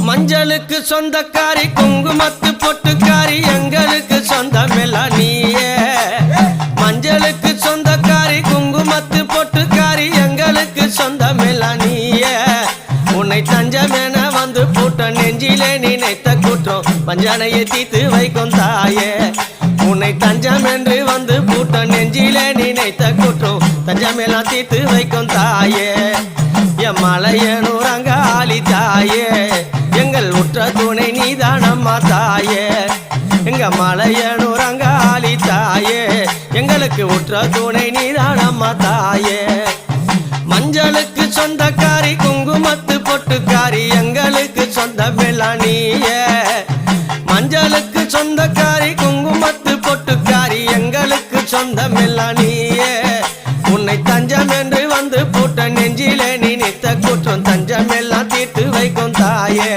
மஞ்சளுக்கு சொந்தக்காரி குங்குமத்து பொட்டுக்காரி எங்களுக்கு சொந்தமெல்லாம் நீயே மஞ்சளுக்கு சொந்தக்காரி குங்குமத்து பொட்டுக்காரி எங்களுக்கு சொந்தமெல்லாம் நீயே உன்னை தஞ்சமென வந்து பூட்ட நெஞ்சிலே நினைத்த குற்றம் பஞ்சனையை தீத்து வைக்கும் தாயே உன்னை தஞ்சம் என்று வந்து பூட்ட நெஞ்சிலே நினைத்த குற்றம் தஞ்சமெல்லாம் தீத்து வைக்கும் தாயே என் மலையனூர் அங்காளி தாயே எங்கள் உற்ற துணை நீதானம்மா தாயே எங்க மலையனூர் அங்காளி தாயே எங்களுக்கு உற்ற துணை நீதானம்மா தாயே மஞ்சளுக்கு சொந்தக்காரி குங்குமத்து பொட்டுக்காரி எங்களுக்கு சொந்தமெல்லாம் நீயே மஞ்சளுக்கு சொந்தக்காரி குங்குமத்து பொட்டுக்காரி எங்களுக்கு சொந்தமெல்லாம்